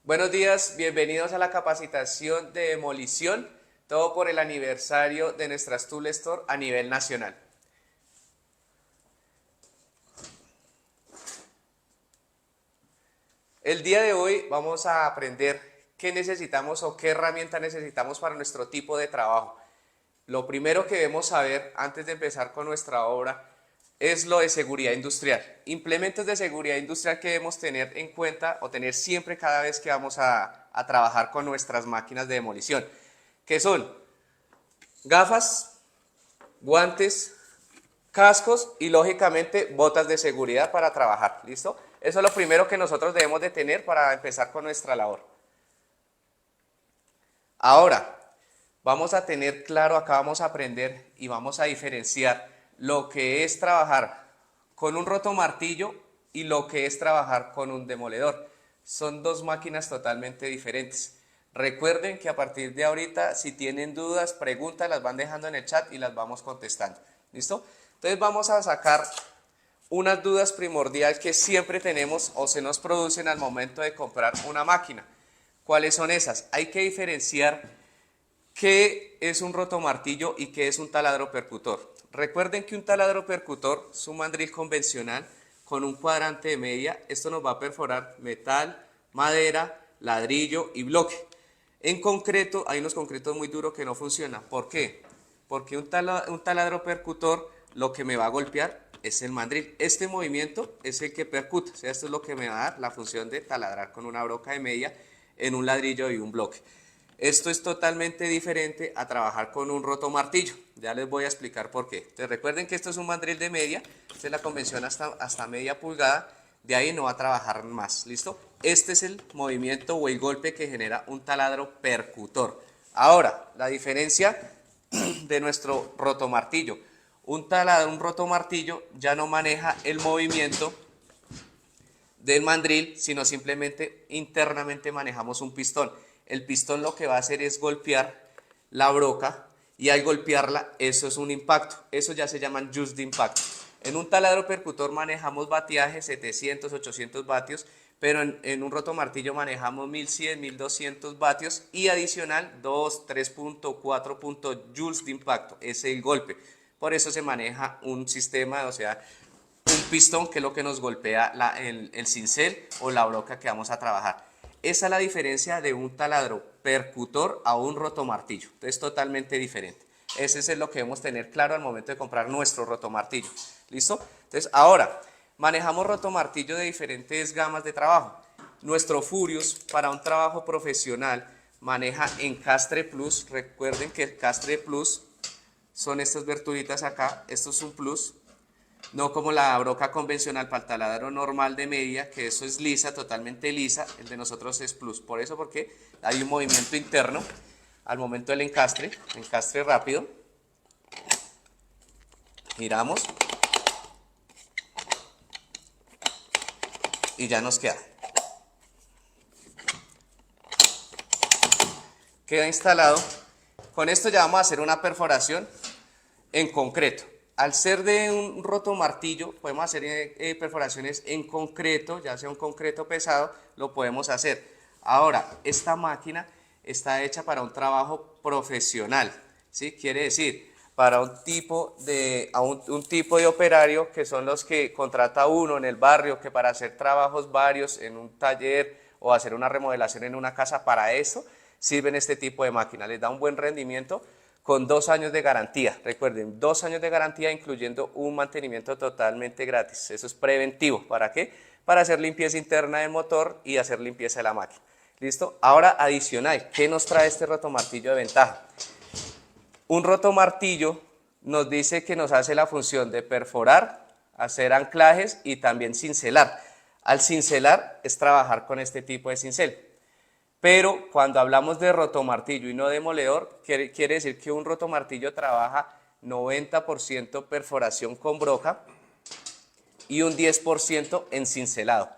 Buenos días, bienvenidos a la capacitación de demolición, todo por el aniversario de nuestras Tool Store a nivel nacional. El día de hoy vamos a aprender qué necesitamos o qué herramienta necesitamos para nuestro tipo de trabajo. Lo primero que debemos saber antes de empezar con nuestra obra es lo de seguridad industrial. Implementos de seguridad industrial que debemos tener en cuenta o tener siempre cada vez que vamos a trabajar con nuestras máquinas de demolición, que son gafas, guantes, cascos y lógicamente botas de seguridad para trabajar. ¿Listo? Eso es lo primero que nosotros debemos de tener para empezar con nuestra labor. Ahora, vamos a tener claro, acá vamos a aprender y vamos a diferenciar lo que es trabajar con un rotomartillo y lo que es trabajar con un demoledor. Son dos máquinas totalmente diferentes. Recuerden que a partir de ahorita, si tienen dudas, preguntas, las van dejando en el chat y las vamos contestando. ¿Listo? Entonces vamos a sacar unas dudas primordiales que siempre tenemos o se nos producen al momento de comprar una máquina. ¿Cuáles son esas? Hay que diferenciar qué es un rotomartillo y qué es un taladro percutor. Recuerden que un taladro percutor es un mandril convencional con un cuadrante de media. Esto nos va a perforar metal, madera, ladrillo y bloque. En concreto, hay unos concretos muy duros que no funcionan. ¿Por qué? Porque un taladro percutor lo que me va a golpear es el mandril. Este movimiento es el que percuta. O sea, esto es lo que me va a dar la función de taladrar con una broca de media en un ladrillo y un bloque. Esto es totalmente diferente a trabajar con un rotomartillo. Ya les voy a explicar por qué. Entonces recuerden que esto es un mandril de media. Esta es la convención hasta media pulgada. De ahí no va a trabajar más. ¿Listo? Este es el movimiento o el golpe que genera un taladro percutor. Ahora, la diferencia de nuestro rotomartillo. Un taladro, un rotomartillo ya no maneja el movimiento del mandril, sino simplemente internamente manejamos un pistón. El pistón lo que va a hacer es golpear la broca y al golpearla eso es un impacto. Eso ya se llaman just de impacto. En un taladro percutor manejamos batiaje 700, 800 vatios, pero en un rotomartillo manejamos 1100, 1200 vatios y adicional 2, 3.4 joules de impacto. Es el golpe. Por eso se maneja un sistema, o sea, un pistón que es lo que nos golpea el cincel o la broca que vamos a trabajar. Esa es la diferencia de un taladro percutor a un rotomartillo. Es totalmente diferente. Ese es lo que debemos tener claro al momento de comprar nuestro rotomartillo. ¿Listo? Entonces, ahora, manejamos rotomartillo de diferentes gamas de trabajo. Nuestro Furious para un trabajo profesional maneja Encastre Plus. Recuerden que el Castre Plus son estas verturitas acá. Esto es un Plus. No como la broca convencional para el taladro normal de media, que eso es lisa, totalmente lisa. El de nosotros es plus. Por eso, porque hay un movimiento interno al momento del encastre rápido. Giramos y ya nos queda. Queda instalado. Con esto ya vamos a hacer una perforación en concreto. Al ser de un rotomartillo, podemos hacer perforaciones en concreto, ya sea un concreto pesado, lo podemos hacer. Ahora, esta máquina está hecha para un trabajo profesional, ¿sí? Quiere decir, para un tipo de operario que son los que contrata uno en el barrio, que para hacer trabajos varios en un taller o hacer una remodelación en una casa, para eso sirven este tipo de máquina. Les da un buen rendimiento con 2 años de garantía. Recuerden, 2 años de garantía incluyendo un mantenimiento totalmente gratis. Eso es preventivo. ¿Para qué? Para hacer limpieza interna del motor y hacer limpieza de la máquina. ¿Listo? Ahora, adicional, ¿qué nos trae este rotomartillo de ventaja? Un rotomartillo nos dice que nos hace la función de perforar, hacer anclajes y también cincelar. Al cincelar es trabajar con este tipo de cincel. Pero cuando hablamos de rotomartillo y no demoledor, quiere decir que un rotomartillo trabaja 90% perforación con broca y un 10% en cincelado.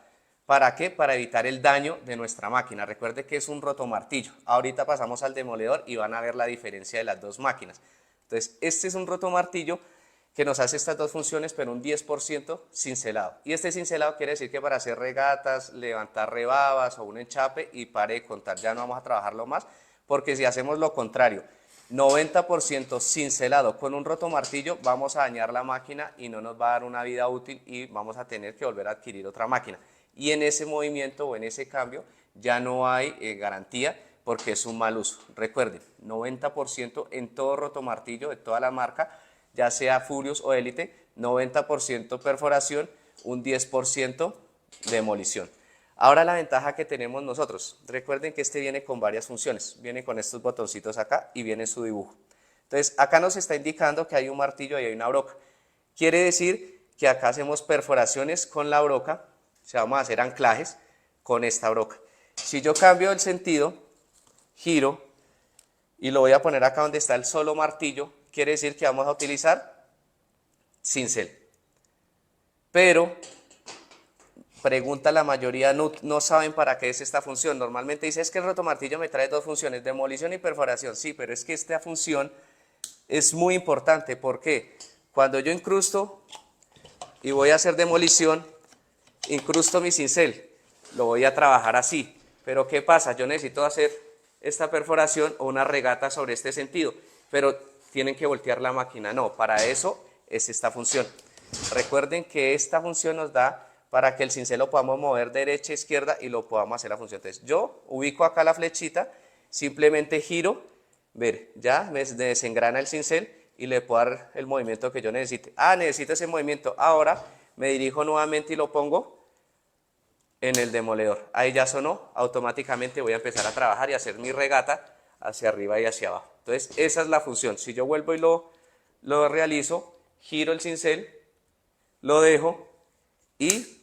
¿Para qué? Para evitar el daño de nuestra máquina. Recuerde que es un rotomartillo. Ahorita pasamos al demoledor y van a ver la diferencia de las dos máquinas. Entonces, este es un rotomartillo que nos hace estas dos funciones, pero un 10% cincelado. Y este cincelado quiere decir que para hacer regatas, levantar rebabas o un enchape y pare de contar, ya no vamos a trabajarlo más, porque si hacemos lo contrario, 90% cincelado con un rotomartillo, vamos a dañar la máquina y no nos va a dar una vida útil y vamos a tener que volver a adquirir otra máquina. Y en ese movimiento o en ese cambio ya no hay garantía porque es un mal uso. Recuerden, 90% en todo rotomartillo de toda la marca, ya sea Furious o Elite, 90% perforación, un 10% demolición. Ahora la ventaja que tenemos nosotros, recuerden que este viene con varias funciones, viene con estos botoncitos acá y viene su dibujo. Entonces acá nos está indicando que hay un martillo y hay una broca. Quiere decir que acá hacemos perforaciones con la broca, o sea, vamos a hacer anclajes con esta broca. Si yo cambio el sentido, giro y lo voy a poner acá donde está el solo martillo, quiere decir que vamos a utilizar cincel. Pero, pregunta la mayoría, no saben para qué es esta función. Normalmente dice, es que el rotomartillo me trae dos funciones, demolición y perforación. Sí, pero es que esta función es muy importante. ¿Por qué? Cuando yo incrusto y voy a hacer demolición, incrusto mi cincel, lo voy a trabajar así. Pero ¿qué pasa? Yo necesito hacer esta perforación o una regata sobre este sentido, pero tienen que voltear la máquina. No, para eso es esta función. Recuerden que esta función nos da para que el cincel lo podamos mover derecha a izquierda y lo podamos hacer la función. Entonces yo ubico acá la flechita, simplemente giro, ver, ya me desengrana el cincel y le puedo dar el movimiento que yo necesite. Necesito ese movimiento. Ahora me dirijo nuevamente y lo pongo en el demoledor. Ahí ya sonó, automáticamente voy a empezar a trabajar y hacer mi regata hacia arriba y hacia abajo. Entonces esa es la función. Si yo vuelvo y lo realizo, giro el cincel, lo dejo y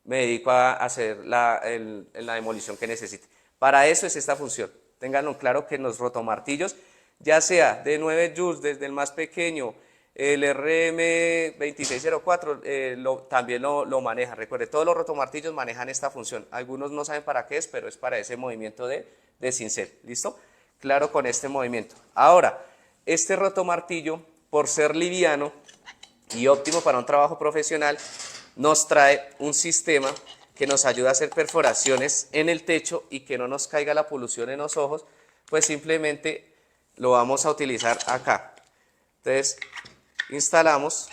me dedico a hacer la demolición que necesite. Para eso es esta función. Ténganlo claro que en los rotomartillos, ya sea de 9 joules, desde el más pequeño, el RM2604 también lo maneja. Recuerde, todos los rotomartillos manejan esta función. Algunos no saben para qué es, pero es para ese movimiento de cincel. ¿Listo? Claro con este movimiento. Ahora, este rotomartillo, por ser liviano y óptimo para un trabajo profesional, nos trae un sistema que nos ayuda a hacer perforaciones en el techo y que no nos caiga la polución en los ojos, pues simplemente lo vamos a utilizar acá. Entonces, instalamos,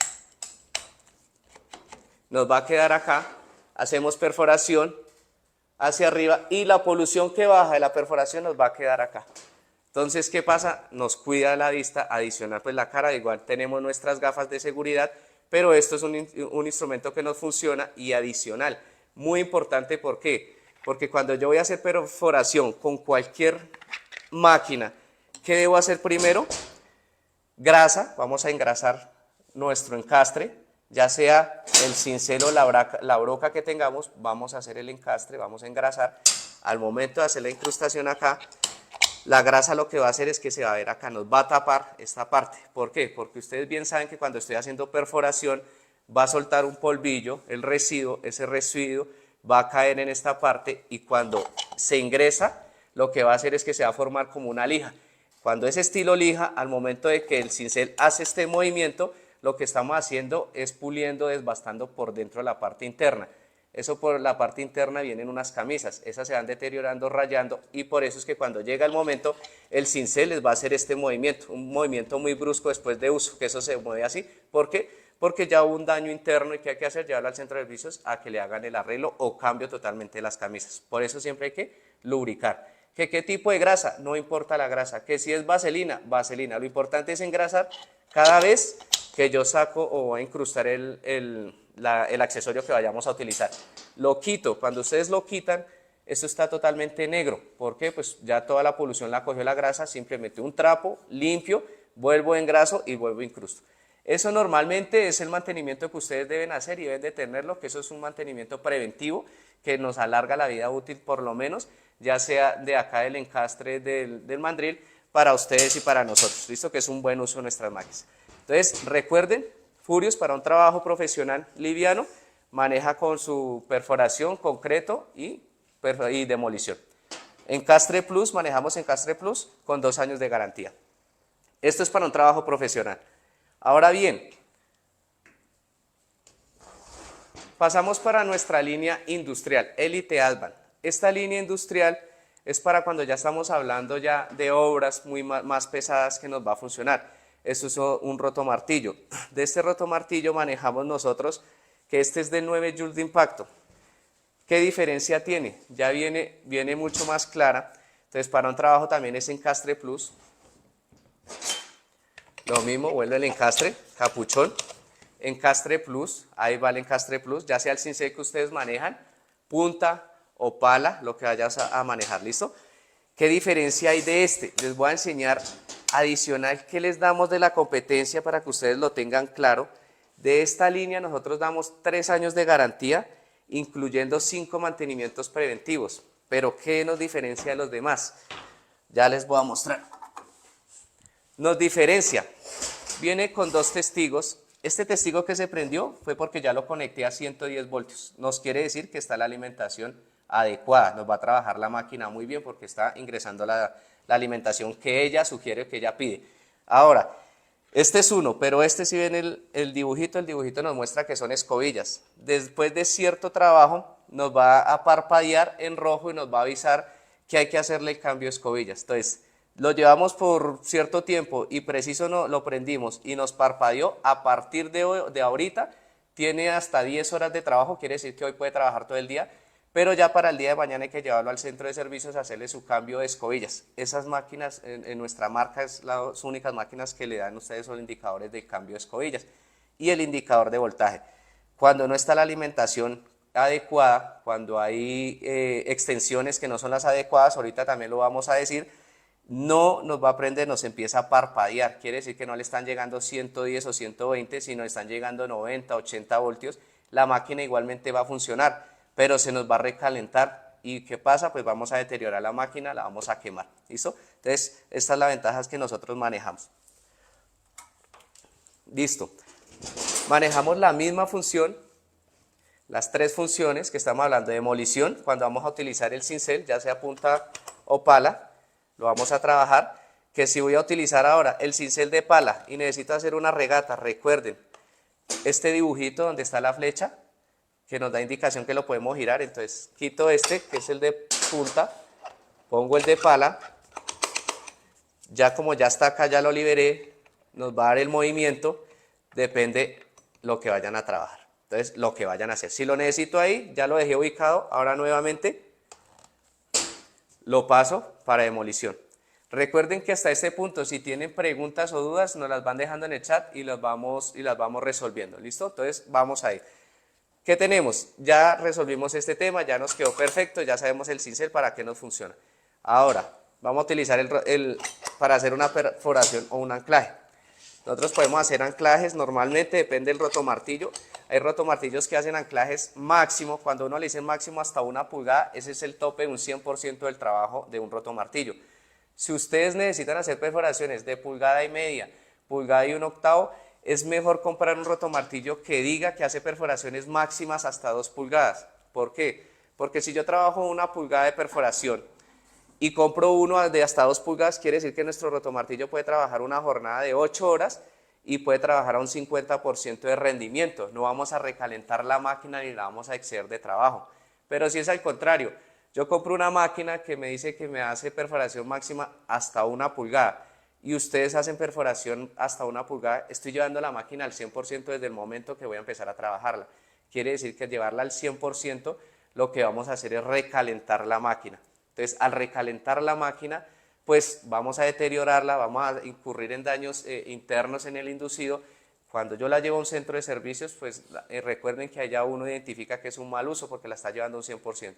nos va a quedar acá, hacemos perforación hacia arriba y la polución que baja de la perforación nos va a quedar acá. Entonces, ¿qué pasa? Nos cuida la vista, adicional pues la cara, igual tenemos nuestras gafas de seguridad, pero esto es un instrumento que nos funciona y adicional. Muy importante, ¿por qué? Porque cuando yo voy a hacer perforación con cualquier máquina, ¿qué debo hacer primero? Grasa, vamos a engrasar nuestro encastre, ya sea el cincel o la broca que tengamos, vamos a hacer el encastre, vamos a engrasar. Al momento de hacer la incrustación acá, la grasa lo que va a hacer es que se va a ver acá, nos va a tapar esta parte. ¿Por qué? Porque ustedes bien saben que cuando estoy haciendo perforación va a soltar un polvillo, el residuo, ese residuo va a caer en esta parte y cuando se ingresa lo que va a hacer es que se va a formar como una lija. Cuando es estilo lija, al momento de que el cincel hace este movimiento, lo que estamos haciendo es puliendo, desbastando por dentro de la parte interna. Eso por la parte interna vienen unas camisas, esas se van deteriorando, rayando y por eso es que cuando llega el momento el cincel les va a hacer este movimiento, un movimiento muy brusco después de uso, que eso se mueve así. ¿Por qué? Porque ya hubo un daño interno y ¿qué hay que hacer? Llevarlo al centro de servicios a que le hagan el arreglo o cambio totalmente de las camisas. Por eso siempre hay que lubricar. ¿Qué tipo de grasa? No importa la grasa. Que si es vaselina, vaselina. Lo importante es engrasar cada vez que yo saco o voy a incrustar el accesorio que vayamos a utilizar. Lo quito, cuando ustedes lo quitan, esto está totalmente negro. ¿Por qué? Pues ya toda la polución la cogió la grasa, simplemente un trapo limpio, vuelvo engraso y vuelvo incrusto. Eso normalmente es el mantenimiento que ustedes deben hacer y deben de tenerlo, que eso es un mantenimiento preventivo que nos alarga la vida útil por lo menos, ya sea de acá del encastre del mandril, para ustedes y para nosotros. ¿Listo? Que es un buen uso de nuestras máquinas. Entonces, recuerden, Furious para un trabajo profesional liviano, maneja con su perforación, concreto y demolición. Encastre Plus, manejamos Encastre Plus con 2 años de garantía. Esto es para un trabajo profesional. Ahora bien, Pasamos para nuestra línea industrial, Elite Advan. Esta línea industrial es para cuando ya estamos hablando ya de obras muy más pesadas que nos va a funcionar. Esto es un rotomartillo. De este rotomartillo manejamos nosotros que este es de 9 joules de impacto. ¿Qué diferencia tiene? Ya viene mucho más clara. Entonces para un trabajo también es encastre plus. Lo mismo, vuelve el encastre, capuchón. Encastre plus, ahí va el encastre plus, ya sea el cincel que ustedes manejan, punta o pala, lo que vayas a manejar, ¿listo? ¿Qué diferencia hay de este? Les voy a enseñar adicional qué les damos de la competencia para que ustedes lo tengan claro. De esta línea nosotros damos 3 años de garantía, incluyendo 5 mantenimientos preventivos. Pero ¿qué nos diferencia de los demás? Ya les voy a mostrar. Nos diferencia, viene con 2 testigos. Este testigo que se prendió fue porque ya lo conecté a 110 voltios. Nos quiere decir que está la alimentación adecuada. Nos va a trabajar la máquina muy bien porque está ingresando la alimentación que ella sugiere, que ella pide. Ahora, este es uno, pero este si ven el dibujito nos muestra que son escobillas. Después de cierto trabajo nos va a parpadear en rojo y nos va a avisar que hay que hacerle el cambio de escobillas. Entonces, lo llevamos por cierto tiempo y preciso lo prendimos y nos parpadeó. A partir de ahorita tiene hasta 10 horas de trabajo, quiere decir que hoy puede trabajar todo el día, pero ya para el día de mañana hay que llevarlo al centro de servicios a hacerle su cambio de escobillas. Esas máquinas en nuestra marca es las únicas máquinas que le dan ustedes los indicadores de cambio de escobillas y el indicador de voltaje. Cuando no está la alimentación adecuada, cuando hay extensiones que no son las adecuadas, ahorita también lo vamos a decir, no nos va a prender, nos empieza a parpadear, quiere decir que no le están llegando 110 o 120, sino están llegando 90, 80 voltios, la máquina igualmente va a funcionar, pero se nos va a recalentar, ¿y qué pasa? Pues vamos a deteriorar la máquina, la vamos a quemar, ¿listo? Entonces, esta es la ventaja que nosotros manejamos. Listo, manejamos la misma función, las 3 funciones que estamos hablando de demolición, cuando vamos a utilizar el cincel, ya sea punta o pala, lo vamos a trabajar, que si voy a utilizar ahora el cincel de pala y necesito hacer una regata, recuerden, este dibujito donde está la flecha, que nos da indicación que lo podemos girar, entonces quito este, que es el de punta, pongo el de pala, ya como ya está acá, ya lo liberé, nos va a dar el movimiento, depende lo que vayan a trabajar, entonces lo que vayan a hacer. Si lo necesito ahí, ya lo dejé ubicado, ahora nuevamente lo paso para demolición. Recuerden que hasta este punto, si tienen preguntas o dudas, nos las van dejando en el chat y las vamos resolviendo, ¿listo? Entonces, vamos ahí. ¿Qué tenemos? Ya resolvimos este tema, ya nos quedó perfecto, ya sabemos el cincel para qué nos funciona. Ahora, vamos a utilizar para hacer una perforación o un anclaje. Nosotros podemos hacer anclajes, normalmente depende del rotomartillo. Hay rotomartillos que hacen anclajes máximo, cuando uno le dice máximo hasta 1 pulgada, ese es el tope de un 100% del trabajo de un rotomartillo. Si ustedes necesitan hacer perforaciones de 1,5 pulgadas, 1,1 pulgadas, es mejor comprar un rotomartillo que diga que hace perforaciones máximas hasta 2 pulgadas. ¿Por qué? Porque si yo trabajo 1 pulgada de perforación y compro uno de hasta 2 pulgadas, quiere decir que nuestro rotomartillo puede trabajar una jornada de 8 horas y puede trabajar a un 50% de rendimiento. No vamos a recalentar la máquina ni la vamos a exceder de trabajo. Pero si es al contrario, yo compro una máquina que me dice que me hace perforación máxima hasta 1 pulgada y ustedes hacen perforación hasta 1 pulgada, estoy llevando la máquina al 100% desde el momento que voy a empezar a trabajarla. Quiere decir que al llevarla al 100%, lo que vamos a hacer es recalentar la máquina. Entonces, al recalentar la máquina, pues vamos a deteriorarla, vamos a incurrir en daños internos en el inducido. Cuando yo la llevo a un centro de servicios, pues recuerden que allá uno identifica que es un mal uso porque la está llevando a un 100%.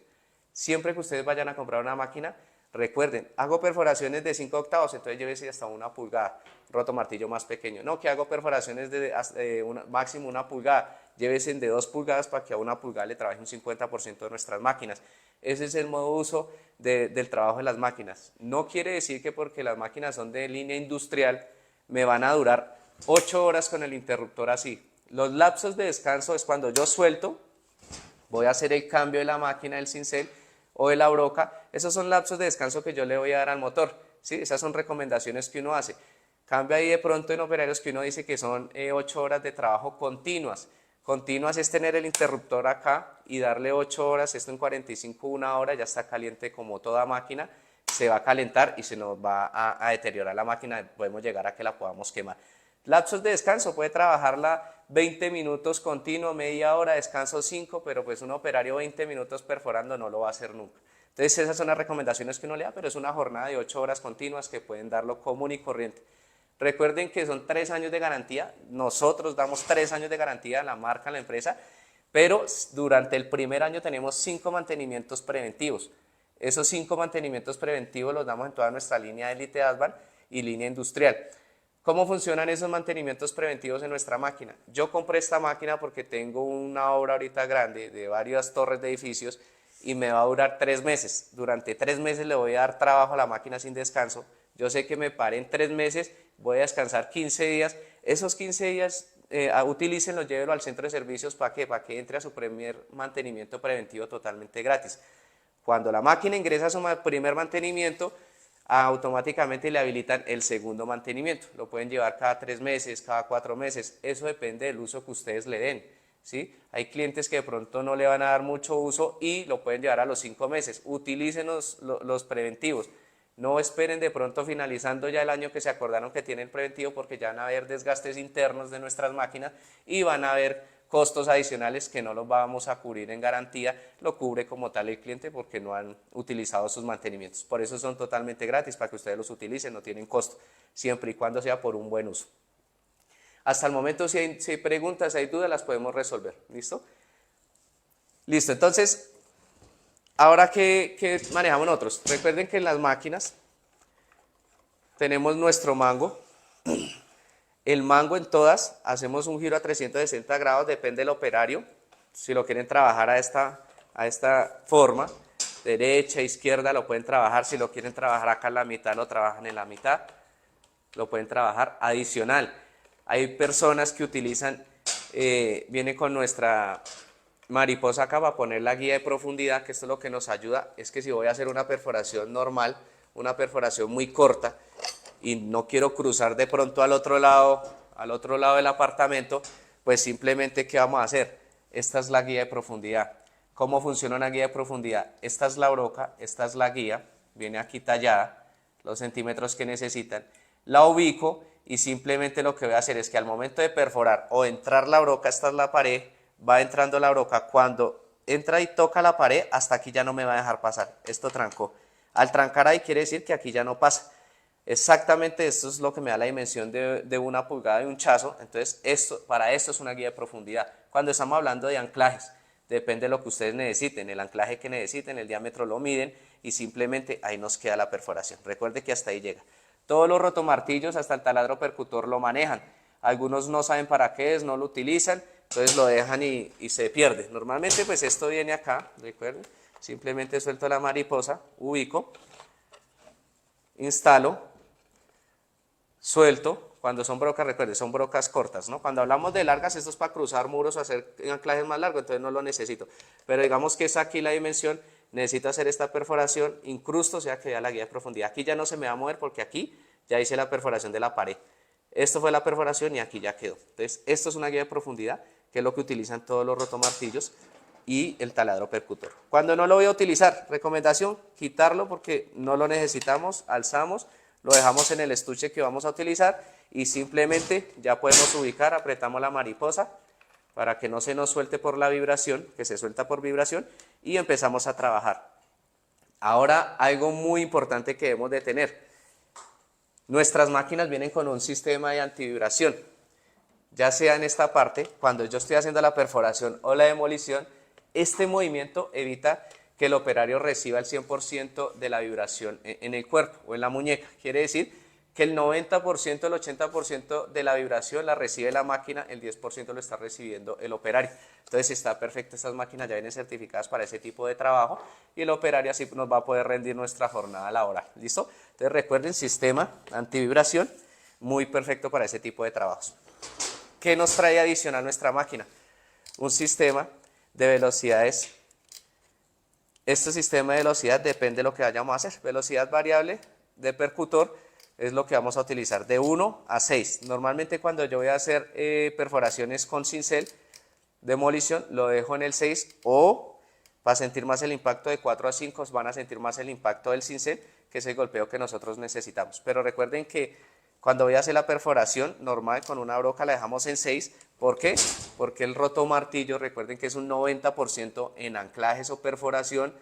Siempre que ustedes vayan a comprar una máquina, recuerden, hago perforaciones de 5 octavos, entonces llévese hasta 1 pulgada, rotomartillo más pequeño. No, que hago perforaciones de máximo 1 pulgada, llévese de 2 pulgadas para que a 1 pulgada le trabaje un 50% de nuestras máquinas. Ese es el modo de uso del trabajo de las máquinas. No quiere decir que porque las máquinas son de línea industrial me van a durar 8 horas con el interruptor así. Los lapsos de descanso es cuando yo suelto, voy a hacer el cambio de la máquina del cincel o de la broca. Esos son lapsos de descanso que yo le voy a dar al motor, ¿sí? Esas son recomendaciones que uno hace. Cambia ahí de pronto en operarios que uno dice que son 8 horas de trabajo continuas. Continuas es tener el interruptor acá y darle 8 horas, esto en 45, 1 hora, ya está caliente como toda máquina, se va a calentar y se nos va a deteriorar la máquina, podemos llegar a que la podamos quemar. Lapsos de descanso, puede trabajarla 20 minutos continuo, media hora, descanso 5, pero pues un operario 20 minutos perforando no lo va a hacer nunca. Entonces esas son las recomendaciones que uno le da, pero es una jornada de 8 horas continuas que pueden darlo común y corriente. Recuerden que son 3 años de garantía, nosotros damos 3 años de garantía a la marca, a la empresa, pero durante el primer año tenemos 5 mantenimientos preventivos. Esos 5 mantenimientos preventivos los damos en toda nuestra línea Elite Advan y línea industrial. ¿Cómo funcionan esos mantenimientos preventivos en nuestra máquina? Yo compré esta máquina porque tengo una obra ahorita grande de varias torres de edificios y me va a durar 3 meses. Durante 3 meses le voy a dar trabajo a la máquina sin descanso. Yo sé que me paré en 3 meses, voy a descansar 15 días. Esos 15 días utilícenlo, llévelo al centro de servicios. ¿Para qué? Para que entre a su primer mantenimiento preventivo totalmente gratis. Cuando la máquina ingresa a su primer mantenimiento, automáticamente le habilitan el segundo mantenimiento. Lo pueden llevar cada 3 meses, cada 4 meses. Eso depende del uso que ustedes le den, ¿sí? Hay clientes que de pronto no le van a dar mucho uso y lo pueden llevar a los 5 meses. Utilicen los preventivos. No esperen de pronto finalizando ya el año que se acordaron que tienen preventivo, porque ya van a haber desgastes internos de nuestras máquinas y van a haber costos adicionales que no los vamos a cubrir en garantía, lo cubre como tal el cliente porque no han utilizado sus mantenimientos. Por eso son totalmente gratis, para que ustedes los utilicen, no tienen costo, siempre y cuando sea por un buen uso. Hasta el momento, si hay preguntas, si hay dudas, las podemos resolver. ¿Listo? Listo, entonces, ahora que manejamos nosotros, recuerden que en las máquinas tenemos nuestro mango. El mango en todas, hacemos un giro a 360 grados, depende del operario. Si lo quieren trabajar a esta forma, derecha, izquierda, lo pueden trabajar. Si lo quieren trabajar acá en la mitad, lo trabajan en la mitad. Lo pueden trabajar adicional. Hay personas que utilizan, viene con nuestra mariposa acá para poner la guía de profundidad, que esto es lo que nos ayuda, es que si voy a hacer una perforación normal, una perforación muy corta, y no quiero cruzar de pronto al otro lado del apartamento, pues simplemente, ¿qué vamos a hacer? Esta es la guía de profundidad. ¿Cómo funciona una guía de profundidad? Esta es la broca, esta es la guía, viene aquí tallada, los centímetros que necesitan, la ubico y simplemente lo que voy a hacer es que al momento de perforar o entrar la broca, esta es la pared, va entrando la broca, cuando entra y toca la pared, hasta aquí ya no me va a dejar pasar, esto trancó. Al trancar ahí quiere decir que aquí ya no pasa. Exactamente esto es lo que me da la dimensión de 1 pulgada de un chazo. Entonces para esto es una guía de profundidad. Cuando estamos hablando de anclajes, depende de lo que ustedes necesiten, el anclaje que necesiten, el diámetro lo miden y simplemente ahí nos queda la perforación. Recuerde que hasta ahí llega. Todos los rotomartillos hasta el taladro percutor lo manejan. Algunos no saben para qué es, no lo utilizan, entonces lo dejan y se pierde. Normalmente pues esto viene acá, recuerden, simplemente suelto la mariposa, ubico, instalo, suelto. Cuando son brocas, recuerden, son brocas cortas, ¿no? Cuando hablamos de largas, esto es para cruzar muros o hacer anclajes más largos, entonces no lo necesito. Pero digamos que es aquí la dimensión, necesito hacer esta perforación, incrusto, o sea que ya la guía de profundidad. Aquí ya no se me va a mover porque aquí ya hice la perforación de la pared. Esto fue la perforación y aquí ya quedó. Entonces, esto es una guía de profundidad, que es lo que utilizan todos los rotomartillos y el taladro percutor. Cuando no lo voy a utilizar, recomendación, quitarlo porque no lo necesitamos, alzamos, lo dejamos en el estuche que vamos a utilizar y simplemente ya podemos ubicar, apretamos la mariposa para que no se nos suelte por la vibración, que se suelta por vibración, y empezamos a trabajar. Ahora, algo muy importante que debemos de tener. Nuestras máquinas vienen con un sistema de antivibración. Ya sea en esta parte, cuando yo estoy haciendo la perforación o la demolición, este movimiento evita que el operario reciba el 100% de la vibración en el cuerpo o en la muñeca. Quiere decir que el 90%, el 80% de la vibración la recibe la máquina, el 10% lo está recibiendo el operario. Entonces está perfecto, estas máquinas ya vienen certificadas para ese tipo de trabajo y el operario así nos va a poder rendir nuestra jornada laboral. ¿Listo? Entonces recuerden, sistema antivibración, muy perfecto para ese tipo de trabajos. ¿Qué nos trae adicional nuestra máquina? Un sistema de velocidades. Este sistema de velocidad depende de lo que vayamos a hacer. Velocidad variable de percutor es lo que vamos a utilizar, de 1 a 6. Normalmente cuando yo voy a hacer perforaciones con cincel, demolición, lo dejo en el 6, o para sentir más el impacto de 4 a 5 van a sentir más el impacto del cincel, que es el golpeo que nosotros necesitamos. Pero recuerden que cuando voy a hacer la perforación normal con una broca la dejamos en 6. ¿Por qué? Porque el rotomartillo, recuerden que es un 90% en anclajes o perforación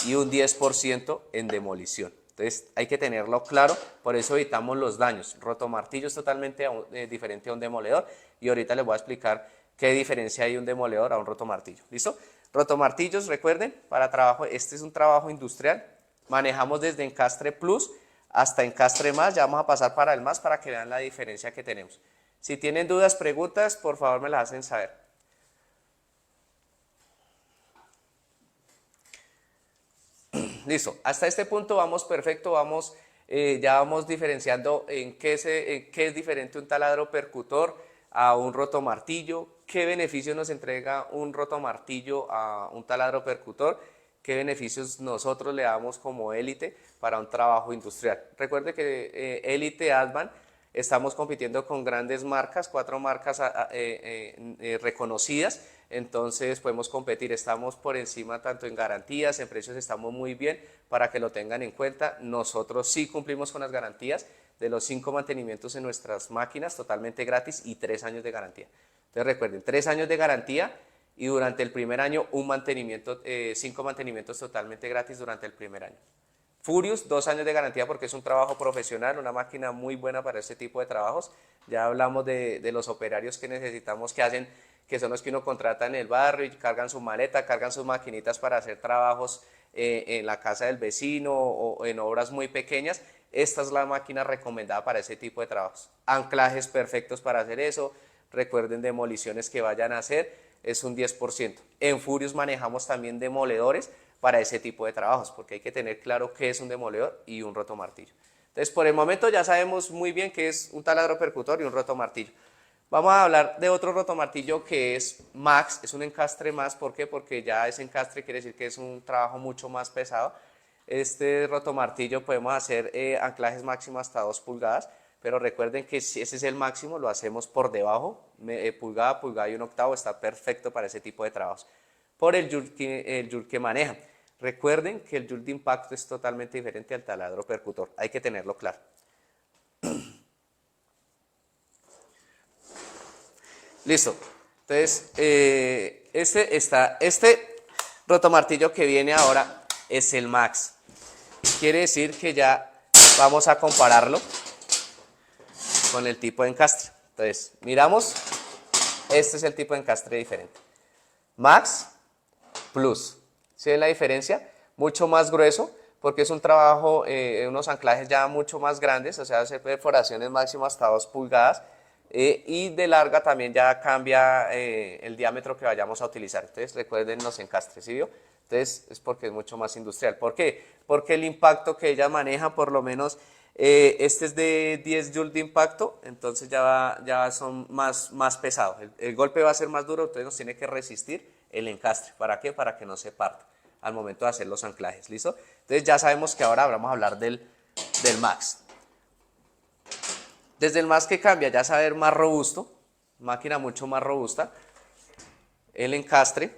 y un 10% en demolición. Entonces hay que tenerlo claro, por eso evitamos los daños. Rotomartillo es totalmente diferente a un demoledor y ahorita les voy a explicar qué diferencia hay un demoledor a un rotomartillo. ¿Listo? Rotomartillos, recuerden, para trabajo, este es un trabajo industrial. Manejamos desde encastre plus hasta encastre más, ya vamos a pasar para el más para que vean la diferencia que tenemos. Si tienen dudas, preguntas, por favor me las hacen saber. Listo, hasta este punto vamos perfecto, ya vamos diferenciando en qué es diferente un taladro percutor a un rotomartillo, qué beneficios nos entrega un rotomartillo a un taladro percutor, qué beneficios nosotros le damos como Élite para un trabajo industrial. Recuerde que Élite, Advan, estamos compitiendo con grandes marcas, 4 marcas reconocidas, entonces podemos competir, estamos por encima tanto en garantías, en precios estamos muy bien, para que lo tengan en cuenta. Nosotros sí cumplimos con las garantías de los 5 mantenimientos en nuestras máquinas totalmente gratis y 3 años de garantía. Entonces recuerden, 3 años de garantía y durante el primer año 5 mantenimientos totalmente gratis durante el primer año. Furious, 2 años de garantía porque es un trabajo profesional, una máquina muy buena para este tipo de trabajos. Ya hablamos de los operarios que necesitamos, que son los que uno contrata en el barrio y cargan su maleta, cargan sus maquinitas para hacer trabajos en la casa del vecino o en obras muy pequeñas. Esta es la máquina recomendada para ese tipo de trabajos. Anclajes perfectos para hacer eso. Recuerden, demoliciones que vayan a hacer es un 10%. En Furious manejamos también demoledores para ese tipo de trabajos, porque hay que tener claro qué es un demoledor y un rotomartillo. Entonces, por el momento ya sabemos muy bien qué es un taladro percutor y un rotomartillo. Vamos a hablar de otro rotomartillo que es Max, es un encastre más. ¿Por qué? Porque ya ese encastre quiere decir que es un trabajo mucho más pesado. Este rotomartillo podemos hacer anclajes máximos hasta 2 pulgadas, pero recuerden que si ese es el máximo, lo hacemos por debajo, pulgada, pulgada y 1/8, está perfecto para ese tipo de trabajos. Por el joule que maneja. Recuerden que el joule de impacto es totalmente diferente al taladro percutor, hay que tenerlo claro. Listo, entonces este rotomartillo que viene ahora es el Max. Quiere decir que ya vamos a compararlo con el tipo de encastre. Entonces, miramos, este es el tipo de encastre diferente. Max Plus. ¿Sí ven la diferencia? Mucho más grueso, porque es un trabajo, unos anclajes ya mucho más grandes, o sea, hacer perforaciones máximas hasta 2 pulgadas, y de larga también ya cambia el diámetro que vayamos a utilizar. Entonces, recuerden los encastres, ¿sí vio? Entonces, es porque es mucho más industrial. ¿Por qué? Porque el impacto que ella maneja, por lo menos, este es de 10 joules de impacto, entonces ya son más pesados. El golpe va a ser más duro, entonces nos tiene que resistir el encastre. ¿Para qué? Para que no se parta al momento de hacer los anclajes. ¿Listo? Entonces ya sabemos que ahora vamos a hablar del Max. Desde el Max, que cambia, ya saber más robusto, máquina mucho más robusta. El encastre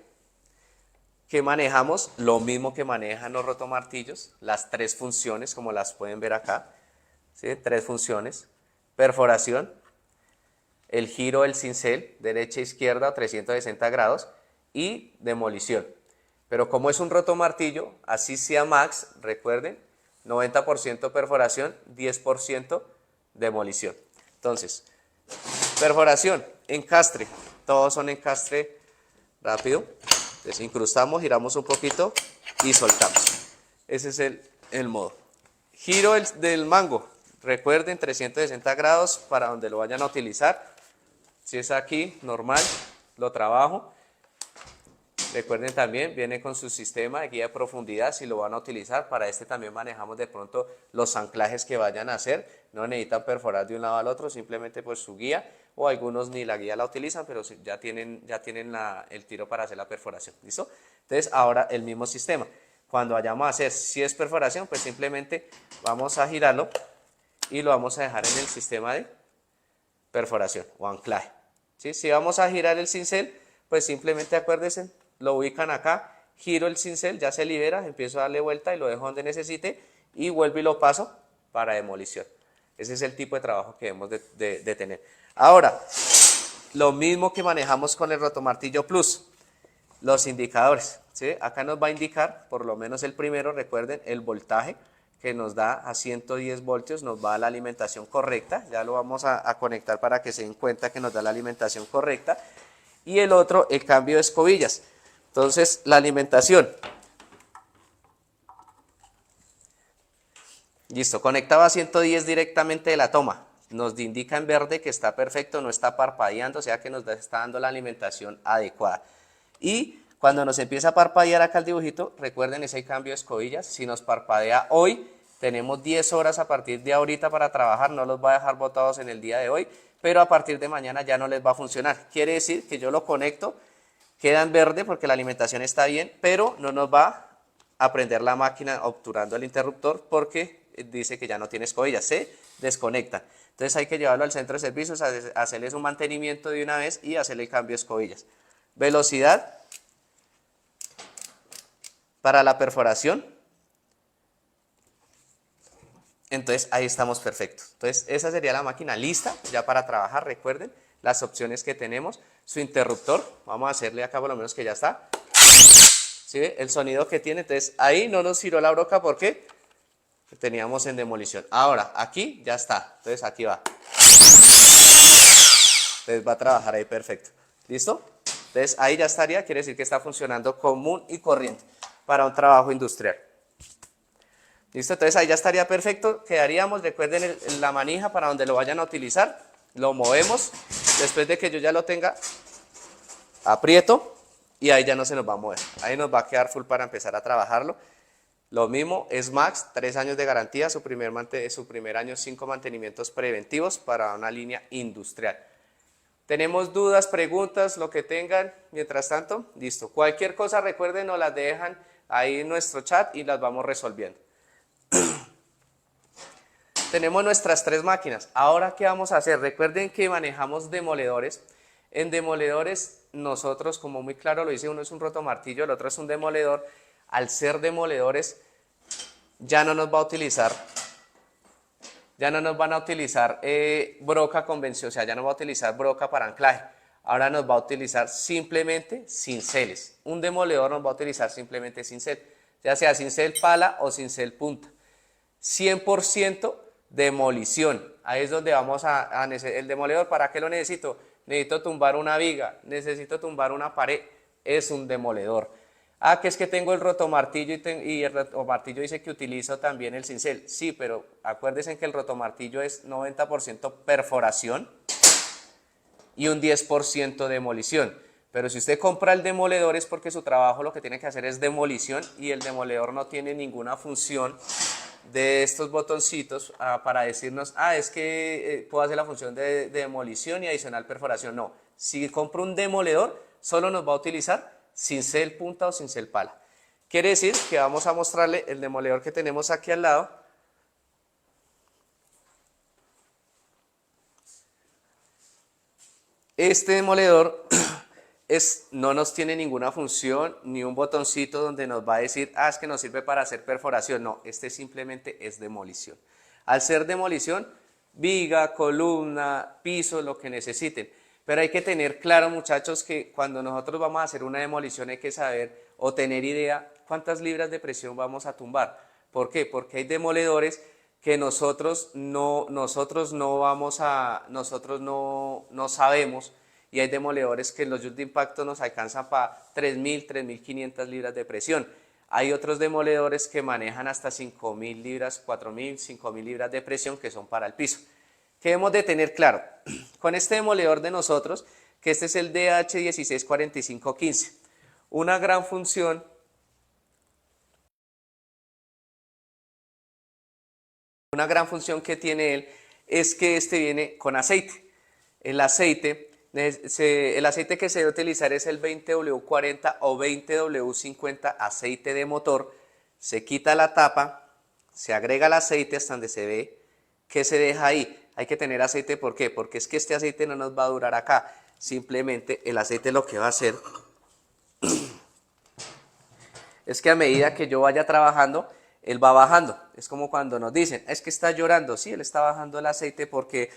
que manejamos, lo mismo que manejan los rotomartillos, las 3 funciones, como las pueden ver acá, ¿sí? 3 funciones: perforación, el giro del cincel, derecha e izquierda a 360 grados, y demolición. Pero como es un rotomartillo, así sea Max, recuerden, 90% perforación, 10% demolición. Entonces, perforación, encastre, todos son encastre rápido. Entonces incrustamos, giramos un poquito y soltamos. Ese es el modo. Giro del mango, recuerden, 360 grados para donde lo vayan a utilizar. Si es aquí, normal, lo trabajo. Recuerden también, viene con su sistema de guía de profundidad si lo van a utilizar. Para este también manejamos de pronto los anclajes que vayan a hacer. No necesitan perforar de un lado al otro, simplemente pues su guía, o algunos ni la guía la utilizan, pero ya tienen el tiro para hacer la perforación. ¿Listo? Entonces ahora el mismo sistema. Cuando vayamos a hacer, si es perforación, pues simplemente vamos a girarlo y lo vamos a dejar en el sistema de perforación o anclaje. ¿Sí? Si vamos a girar el cincel, pues simplemente acuérdense, lo ubican acá, giro el cincel, ya se libera, empiezo a darle vuelta y lo dejo donde necesite y vuelvo y lo paso para demolición. Ese es el tipo de trabajo que debemos de tener. Ahora, lo mismo que manejamos con el rotomartillo plus, los indicadores, ¿sí? Acá nos va a indicar, por lo menos el primero, recuerden, el voltaje que nos da a 110 voltios, nos va a dar la alimentación correcta, ya lo vamos a conectar para que se den cuenta que nos da la alimentación correcta, y el otro, el cambio de escobillas. Entonces, la alimentación, listo, conectado a 110 directamente de la toma, nos indica en verde que está perfecto, no está parpadeando, o sea que nos está dando la alimentación adecuada. Y cuando nos empieza a parpadear acá el dibujito, recuerden ese cambio de escobillas, si nos parpadea hoy, tenemos 10 horas a partir de ahorita para trabajar, no los va a dejar botados en el día de hoy, pero a partir de mañana ya no les va a funcionar. Quiere decir que yo lo conecto, queda en verde porque la alimentación está bien, pero no nos va a prender la máquina obturando el interruptor porque dice que ya no tiene escobillas, se desconecta. Entonces hay que llevarlo al centro de servicios, hacerles un mantenimiento de una vez y hacerle el cambio de escobillas. Velocidad para la perforación. Entonces ahí estamos perfectos. Entonces esa sería la máquina lista ya para trabajar. Recuerden las opciones que tenemos. Su interruptor, vamos a hacerle acá por lo menos que ya está. ¿Sí ve? El sonido que tiene. Entonces ahí no nos giró la broca porque teníamos en demolición. Ahora aquí ya está. Entonces aquí va. Entonces va a trabajar ahí perfecto. ¿Listo? Entonces ahí ya estaría. Quiere decir que está funcionando común y corriente para un trabajo industrial. ¿Listo? Entonces ahí ya estaría perfecto, quedaríamos, recuerden la manija para donde lo vayan a utilizar, lo movemos, después de que yo ya lo tenga, aprieto y ahí ya no se nos va a mover, ahí nos va a quedar full para empezar a trabajarlo. Lo mismo, es Max, 3 años de garantía, su primer año 5 mantenimientos preventivos para una línea industrial. Tenemos dudas, preguntas, lo que tengan, mientras tanto, listo. Cualquier cosa recuerden, nos las dejan ahí en nuestro chat y las vamos resolviendo. Tenemos nuestras 3 máquinas. Ahora, ¿qué vamos a hacer? Recuerden que manejamos demoledores. En demoledores, nosotros, como muy claro lo dice, uno es un rotomartillo, el otro es un demoledor. Al ser demoledores, ya no nos va a utilizar, ya no nos van a utilizar broca convencional, o sea, ya no va a utilizar broca para anclaje. Ahora nos va a utilizar simplemente cinceles. Un demoledor nos va a utilizar simplemente cincel, ya sea cincel pala o cincel punta. 100% demolición. Ahí es donde vamos a el demoledor. ¿Para qué lo necesito? Necesito tumbar una viga, necesito tumbar una pared. Es un demoledor. Ah, que es que tengo el rotomartillo y el rotomartillo dice que utilizo también el cincel. Sí, pero acuérdense que el rotomartillo es 90% perforación y un 10% demolición. Pero si usted compra el demoledor es porque su trabajo lo que tiene que hacer es demolición y el demoledor no tiene ninguna función de estos botoncitos para decirnos, es que puedo hacer la función de demolición y adicional perforación. No, si compro un demoledor, solo nos va a utilizar cincel punta o cincel pala. Quiere decir que vamos a mostrarle el demoledor que tenemos aquí al lado. Este demoledor no nos tiene ninguna función, ni un botoncito donde nos va a decir, es que nos sirve para hacer perforación. No, este simplemente es demolición. Al ser demolición, viga, columna, piso, lo que necesiten. Pero hay que tener claro, muchachos, que cuando nosotros vamos a hacer una demolición hay que saber o tener idea cuántas libras de presión vamos a tumbar. ¿Por qué? Porque hay demoledores que nosotros no sabemos. Y hay demoledores que los joule de impacto nos alcanzan para 3.000, 3.500 libras de presión. Hay otros demoledores que manejan hasta 5.000 libras, 4.000, 5.000 libras de presión que son para el piso. ¿Qué debemos de tener claro? Con este demoledor de nosotros, que este es el DH164515, una gran función que tiene él es que este viene con aceite. El aceite que se debe utilizar es el 20W40 o 20W50 aceite de motor. Se quita la tapa, se agrega el aceite hasta donde se ve que se deja ahí. Hay que tener aceite, ¿por qué? Porque es que este aceite no nos va a durar acá. simplemente el aceite lo que va a hacer es que a medida que yo vaya trabajando, él va bajando. Es como cuando nos dicen, es que está llorando. Sí, él está bajando el aceite porque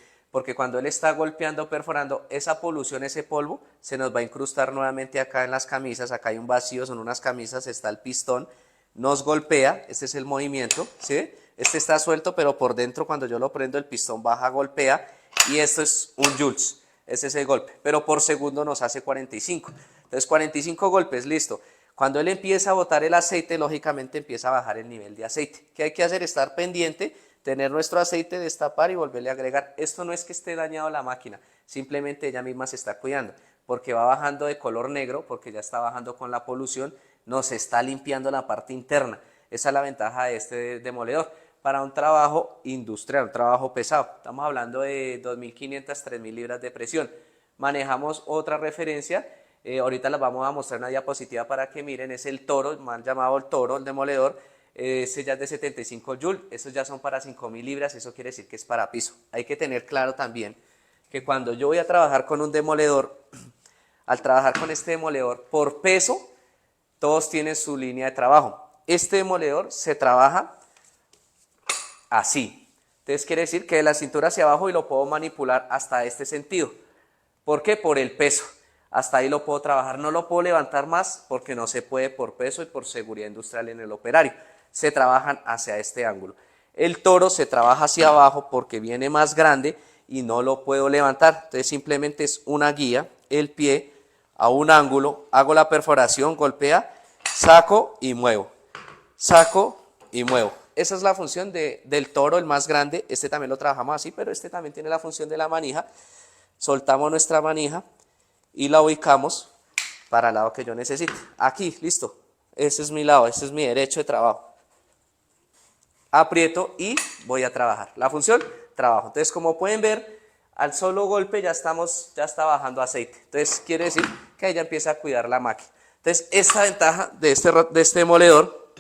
cuando él está golpeando, perforando, esa polución, ese polvo, se nos va a incrustar nuevamente acá en las camisas. Acá hay un vacío, son unas camisas, está el pistón, nos golpea, este es el movimiento, ¿sí? Este está suelto, pero por dentro cuando yo lo prendo, el pistón baja, golpea, y esto es un joules, ese es el golpe, pero por segundo nos hace 45. Entonces 45 golpes, listo. Cuando él empieza a botar el aceite, lógicamente empieza a bajar el nivel de aceite. ¿Qué hay que hacer? Estar pendiente, tener nuestro aceite, destapar y volverle a agregar. Esto no es que esté dañado la máquina, simplemente ella misma se está cuidando, porque va bajando de color negro, porque ya está bajando con la polución, nos está limpiando la parte interna. Esa es la ventaja de este demoledor para un trabajo industrial, un trabajo pesado. Estamos hablando de 2.500, 3.000 libras de presión. Manejamos otra referencia. Ahorita les vamos a mostrar una diapositiva para que miren, es el Toro, mal llamado el Toro, el demoledor, ese ya es de 75 joules, esos ya son para 5.000 libras, eso quiere decir que es para piso. Hay que tener claro también que cuando yo voy a trabajar con un demoledor, al trabajar con este demoledor por peso, todos tienen su línea de trabajo. Este demoledor se trabaja así, entonces quiere decir que de la cintura hacia abajo y lo puedo manipular hasta este sentido. ¿Por qué? Por el peso. Hasta ahí lo puedo trabajar, no lo puedo levantar más porque no se puede por peso y por seguridad industrial en el operario. Se trabajan hacia este ángulo. El Toro se trabaja hacia abajo porque viene más grande y no lo puedo levantar. Entonces simplemente es una guía, el pie a un ángulo, hago la perforación, golpea, saco y muevo. Saco y muevo. Esa es la función del Toro, el más grande. Este también lo trabajamos así, pero este también tiene la función de la manija. Soltamos nuestra manija y la ubicamos para el lado que yo necesite. Aquí, listo. Ese es mi lado, ese es mi derecho de trabajo. Aprieto y voy a trabajar. La función, trabajo. Entonces, como pueden ver, al solo golpe ya está bajando aceite. Entonces, quiere decir que ella empieza a cuidar la máquina. Entonces, esta ventaja de este demoledor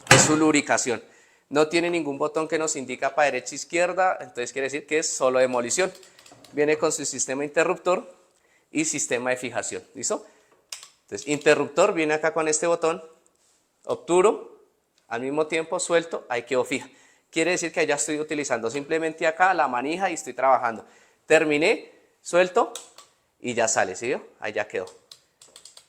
es su lubricación. No tiene ningún botón que nos indica para derecha e izquierda, entonces quiere decir que es solo demolición. Viene con su sistema interruptor y sistema de fijación, ¿listo? Entonces, interruptor viene acá con este botón, obturo, al mismo tiempo suelto, ahí quedó fija. Quiere decir que ya estoy utilizando simplemente acá la manija y estoy trabajando. Terminé, suelto y ya sale, ¿sí vio? Ahí ya quedó.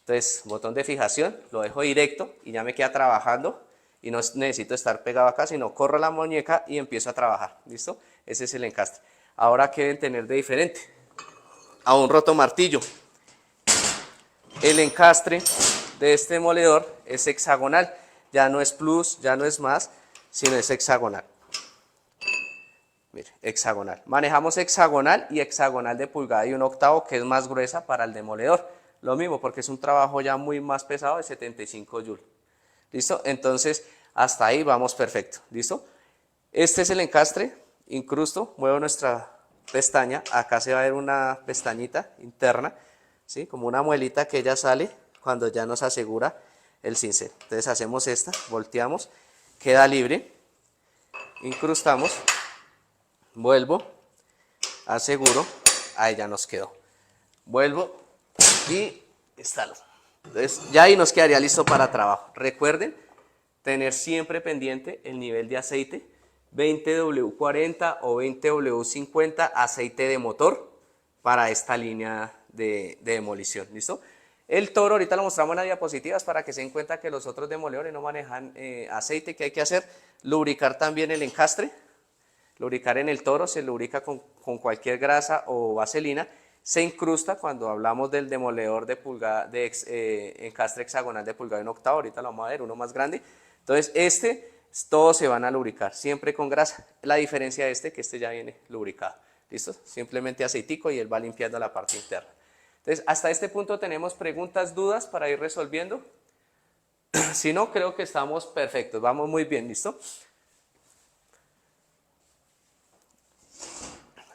Entonces, botón de fijación, lo dejo directo y ya me queda trabajando y no necesito estar pegado acá, sino corro la muñeca y empiezo a trabajar, ¿listo? Ese es el encastre. Ahora, ¿qué deben tener de diferente? A un rotomartillo. El encastre de este demoledor es hexagonal, ya no es plus, ya no es más, sino es hexagonal. Mire, hexagonal. Manejamos hexagonal y hexagonal de pulgada y 1/8, que es más gruesa para el demoledor. Lo mismo, porque es un trabajo ya muy más pesado de 75 joules. ¿Listo? Entonces, hasta ahí vamos perfecto. ¿Listo? Este es el encastre, incrusto, muevo nuestra pestaña, acá se va a ver una pestañita interna, ¿sí? Como una muelita que ya sale cuando ya nos asegura el cincel. Entonces hacemos esta, volteamos, queda libre, incrustamos, vuelvo, aseguro, ahí ya nos quedó. Vuelvo y instalo. Entonces ya ahí nos quedaría listo para trabajo. Recuerden tener siempre pendiente el nivel de aceite, 20W40 o 20W50 aceite de motor para esta línea de demolición, ¿listo? El Toro, ahorita lo mostramos en las diapositivas para que se den cuenta que los otros demoledores no manejan aceite. ¿Qué hay que hacer? Lubricar también el encastre. Lubricar en el Toro se lubrica con cualquier grasa o vaselina. Se incrusta cuando hablamos del demoledor de pulgada, encastre hexagonal de pulgada y 1/8, ahorita lo vamos a ver, uno más grande. Entonces todos se van a lubricar, siempre con grasa. La diferencia de que este ya viene lubricado. ¿Listo? Simplemente aceitico y él va limpiando la parte interna. Entonces, hasta este punto tenemos preguntas, dudas para ir resolviendo. Si no, creo que estamos perfectos, vamos muy bien, ¿listo?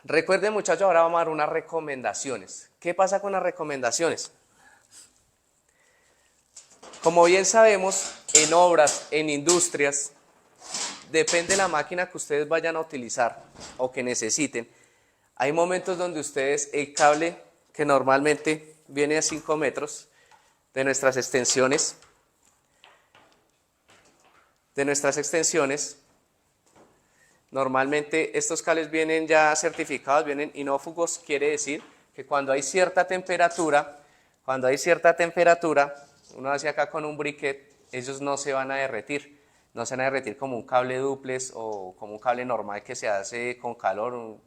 Recuerden, muchachos, ahora vamos a dar unas recomendaciones. ¿Qué pasa con las recomendaciones? Como bien sabemos, en obras, en industrias, depende de la máquina que ustedes vayan a utilizar o que necesiten. Hay momentos donde ustedes el cable que normalmente viene a 5 metros de nuestras extensiones, normalmente estos cables vienen ya certificados, vienen inófugos, quiere decir que cuando hay cierta temperatura, uno hace acá con un briquet, ellos no se van a derretir, no se van a derretir como un cable dúplex o como un cable normal que se hace con calor,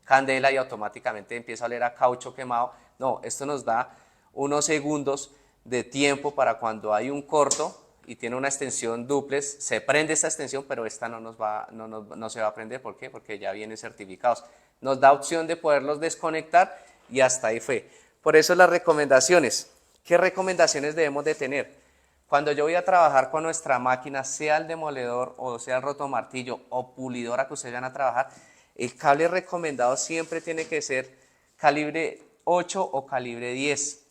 candela y automáticamente empieza a oler a caucho quemado. No, esto nos da unos segundos de tiempo para cuando hay un corto y tiene una extensión dúplex, se prende esta extensión, pero esta no se va a prender. ¿Por qué? Porque ya vienen certificados. Nos da opción de poderlos desconectar y hasta ahí fue. Por eso las recomendaciones. ¿Qué recomendaciones debemos de tener? Cuando yo voy a trabajar con nuestra máquina, sea el demoledor o sea el rotomartillo o pulidora que ustedes van a trabajar, el cable recomendado siempre tiene que ser calibre 8 o calibre 10,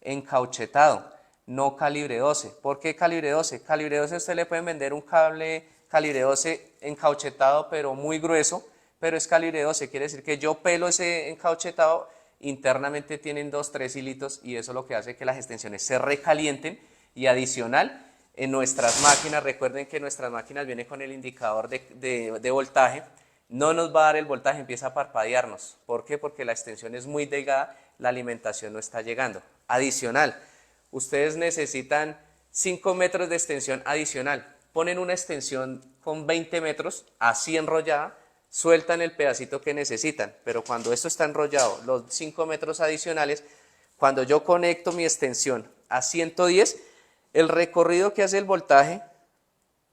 encauchetado, no calibre 12. ¿Por qué calibre 12? Calibre 12 usted le pueden vender un cable calibre 12 encauchetado pero muy grueso, pero es calibre 12, quiere decir que yo pelo ese encauchetado, internamente tienen 2-3 hilitos y eso lo que hace que las extensiones se recalienten. Y adicional, en nuestras máquinas, recuerden que nuestras máquinas vienen con el indicador de voltaje, no nos va a dar el voltaje, empieza a parpadearnos. ¿Por qué? Porque la extensión es muy delgada, la alimentación no está llegando. Adicional, ustedes necesitan 5 metros de extensión adicional. Ponen una extensión con 20 metros, así enrollada, sueltan el pedacito que necesitan. Pero cuando esto está enrollado, los 5 metros adicionales, cuando yo conecto mi extensión a 110, el recorrido que hace el voltaje,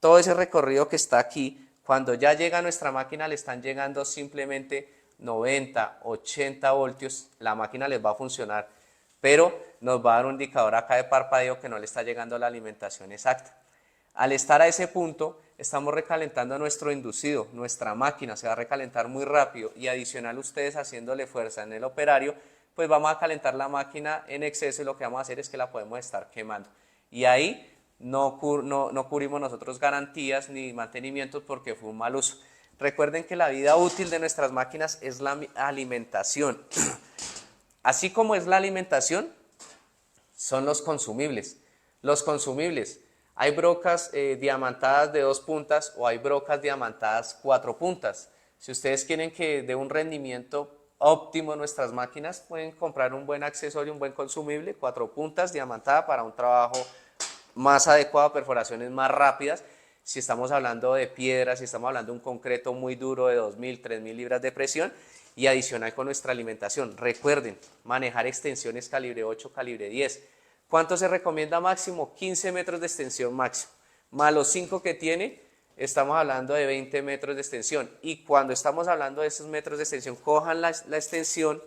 todo ese recorrido que está aquí, cuando ya llega a nuestra máquina le están llegando simplemente 90, 80 voltios, la máquina les va a funcionar, pero nos va a dar un indicador acá de parpadeo que no le está llegando la alimentación exacta. Al estar a ese punto, estamos recalentando nuestro inducido, nuestra máquina se va a recalentar muy rápido y adicional ustedes haciéndole fuerza en el operario, pues vamos a calentar la máquina en exceso y lo que vamos a hacer es que la podemos estar quemando. Y ahí no cubrimos nosotros garantías ni mantenimientos porque fue un mal uso. Recuerden que la vida útil de nuestras máquinas es la alimentación. Así como es la alimentación, son los consumibles. Los consumibles, hay brocas diamantadas de 2 puntas o hay brocas diamantadas 4 puntas. Si ustedes quieren que dé un rendimiento óptimo en nuestras máquinas, pueden comprar un buen accesorio, un buen consumible, 4 puntas diamantada para un trabajo más adecuado, perforaciones más rápidas. Si estamos hablando de piedra, si estamos hablando de un concreto muy duro de 2.000, 3.000 libras de presión y adicional con nuestra alimentación. Recuerden, manejar extensiones calibre 8, calibre 10. ¿Cuánto se recomienda máximo? 15 metros de extensión máximo. Más los 5 que tiene, estamos hablando de 20 metros de extensión. Y cuando estamos hablando de esos metros de extensión, cojan la extensión,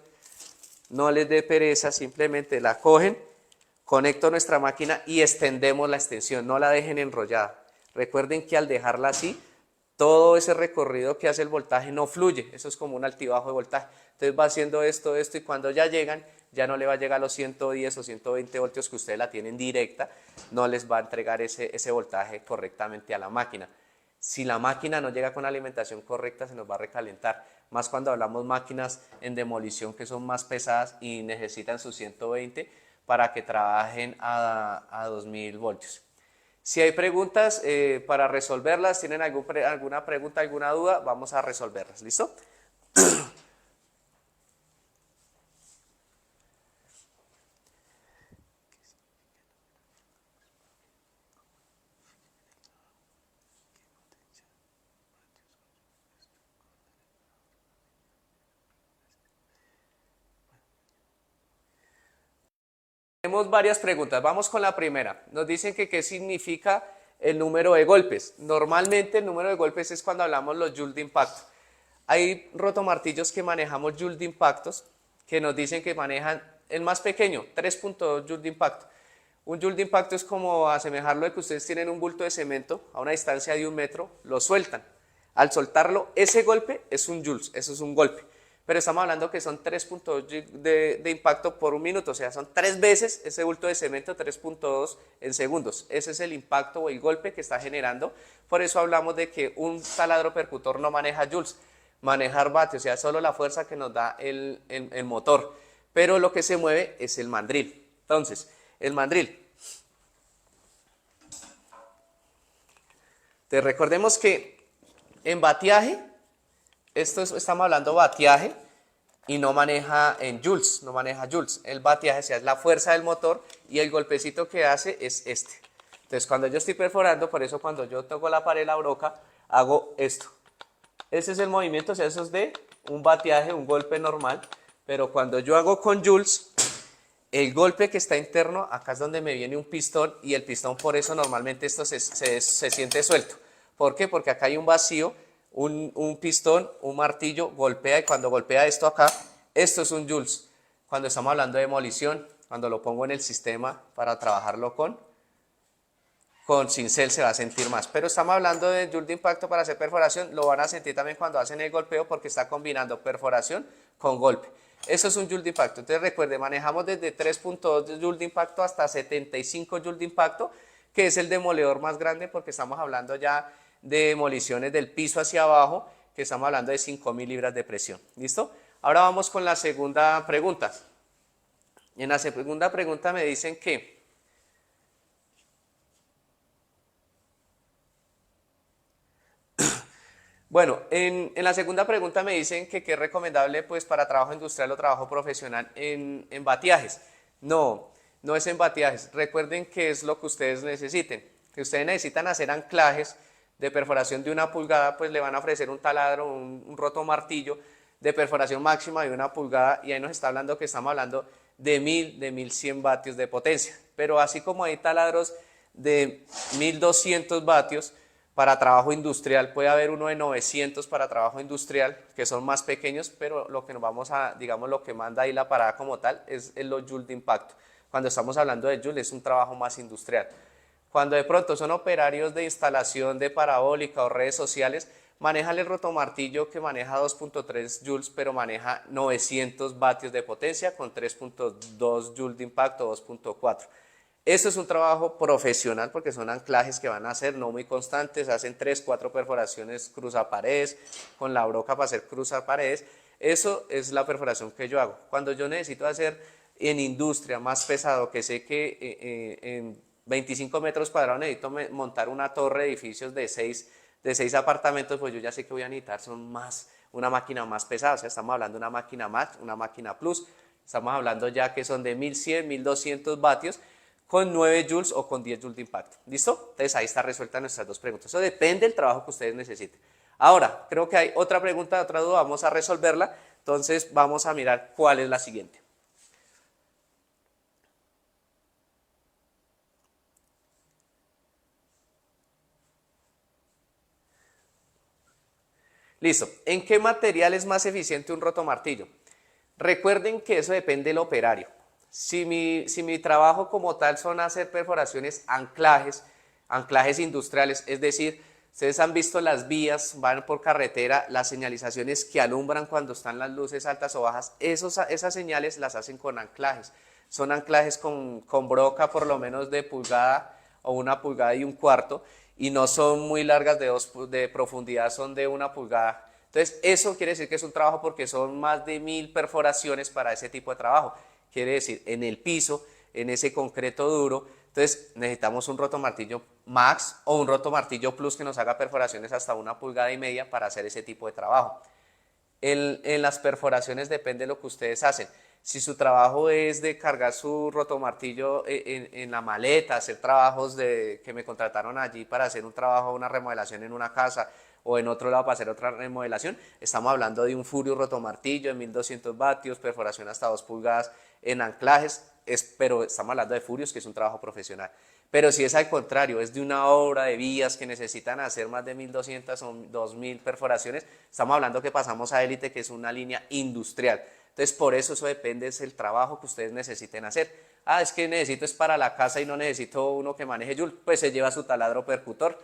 no les dé pereza, simplemente la cogen, conecto nuestra máquina y extendemos la extensión, no la dejen enrollada. Recuerden que al dejarla así, todo ese recorrido que hace el voltaje no fluye, eso es como un altibajo de voltaje. Entonces va haciendo esto y cuando ya llegan, ya no le va a llegar a los 110 o 120 voltios que ustedes la tienen directa, no les va a entregar ese voltaje correctamente a la máquina. Si la máquina no llega con la alimentación correcta, se nos va a recalentar. Más cuando hablamos máquinas en demolición que son más pesadas y necesitan sus 120 para que trabajen a 2000 voltios. Si hay preguntas para resolverlas, tienen alguna pregunta, alguna duda, vamos a resolverlas. ¿Listo? Tenemos varias preguntas, vamos con la primera. Nos dicen que qué significa el número de golpes. Normalmente el número de golpes es cuando hablamos los joules de impacto. Hay rotomartillos que manejamos joules de impactos que nos dicen que manejan el más pequeño, 3.2 joules de impacto. Un joule de impacto es como asemejarlo de que ustedes tienen un bulto de cemento a una distancia de 1 metro, lo sueltan. Al soltarlo, ese golpe es un joules, eso es un golpe. Pero estamos hablando que son 3.2 de impacto por 1 minuto, o sea, son 3 veces ese bulto de cemento, 3.2 en segundos. Ese es el impacto o el golpe que está generando. Por eso hablamos de que un taladro percutor no maneja joules, maneja vatios, o sea, solo la fuerza que nos da el motor. pero lo que se mueve es el mandril. Entonces, el mandril. Entonces, recordemos que en bateaje, estamos hablando bateaje y no maneja en joules, no maneja joules. El bateaje, o sea, es la fuerza del motor y el golpecito que hace es este. Entonces, cuando yo estoy perforando, por eso cuando yo toco la pared, la broca, hago esto. Ese es el movimiento, o sea, eso es de un bateaje, un golpe normal, pero cuando yo hago con joules, el golpe que está interno, acá es donde me viene un pistón y el pistón por eso normalmente esto se siente suelto. ¿Por qué? Porque acá hay un vacío, un pistón, un martillo, golpea y cuando golpea esto acá, esto es un joules. Cuando estamos hablando de demolición, cuando lo pongo en el sistema para trabajarlo con cincel se va a sentir más. Pero estamos hablando de joules de impacto para hacer perforación, lo van a sentir también cuando hacen el golpeo porque está combinando perforación con golpe. Eso es un joule de impacto. Entonces recuerde, manejamos desde 3.2 joules de impacto hasta 75 joules de impacto, que es el demoledor más grande porque estamos hablando ya de demoliciones del piso hacia abajo, que estamos hablando de 5.000 libras de presión. ¿Listo? Ahora vamos con la segunda pregunta. En la segunda pregunta me dicen que bueno, en la segunda pregunta me dicen que qué es recomendable pues para trabajo industrial o trabajo profesional en bateajes. No, no es en bateajes. Recuerden que es lo que ustedes necesiten. Que ustedes necesitan hacer anclajes de perforación de 1 pulgada, pues le van a ofrecer un taladro, un rotomartillo de perforación máxima de 1 pulgada y ahí nos está hablando que estamos hablando de 1000, de 1100 vatios de potencia. Pero así como hay taladros de 1200 vatios, para trabajo industrial puede haber uno de 900 para trabajo industrial, que son más pequeños, pero lo que nos vamos a, digamos, lo que manda ahí la parada como tal es los joules de impacto. Cuando estamos hablando de joules es un trabajo más industrial. Cuando de pronto son operarios de instalación de parabólica o redes sociales, manejan el rotomartillo que maneja 2.3 joules, pero maneja 900 vatios de potencia con 3.2 joules de impacto, 2.4. Esto es un trabajo profesional porque son anclajes que van a hacer no muy constantes, hacen 3-4 perforaciones cruzaparedes, con la broca para hacer cruzaparedes. Eso es la perforación que yo hago. Cuando yo necesito hacer en industria más pesado, que sé que en 25 metros cuadrados necesito montar una torre de edificios de 6 apartamentos, pues yo ya sé que voy a necesitar una máquina más pesada. O sea, estamos hablando de una máquina Max, una máquina Plus, estamos hablando ya que son de 1100, 1200 vatios, con 9 joules o con 10 joules de impacto. ¿Listo? Entonces ahí está resuelta nuestras dos preguntas. Eso depende del trabajo que ustedes necesiten. Ahora, creo que hay otra pregunta, otra duda, vamos a resolverla. Entonces vamos a mirar cuál es la siguiente. Listo. ¿En qué material es más eficiente un rotomartillo? Recuerden que eso depende del operario. Si mi trabajo como tal son hacer perforaciones, anclajes industriales, es decir, ustedes han visto las vías, van por carretera, las señalizaciones que alumbran cuando están las luces altas o bajas, esas señales las hacen con anclajes. Son anclajes con broca por lo menos de pulgada o 1 pulgada y 1/4 y no son muy largas de profundidad, son de 1 pulgada. Entonces eso quiere decir que es un trabajo porque son más de 1000 perforaciones para ese tipo de trabajo. Quiere decir, en el piso, en ese concreto duro, entonces necesitamos un rotomartillo Max o un rotomartillo Plus que nos haga perforaciones hasta 1,5 pulgadas para hacer ese tipo de trabajo. En las perforaciones depende de lo que ustedes hacen. Si su trabajo es de cargar su rotomartillo en la maleta, hacer trabajos que me contrataron allí para hacer un trabajo, una remodelación en una casa o en otro lado para hacer otra remodelación, estamos hablando de un Furious rotomartillo de 1200 vatios, perforación hasta 2 pulgadas en anclajes, pero estamos hablando de Furious, que es un trabajo profesional. Pero si es al contrario, es de una obra de vías que necesitan hacer más de 1200 o 2000 perforaciones, estamos hablando que pasamos a élite, que es una línea industrial. Entonces, por eso depende del trabajo que ustedes necesiten hacer. Ah, es que necesito es para la casa y no necesito uno que maneje joule, pues se lleva su taladro percutor.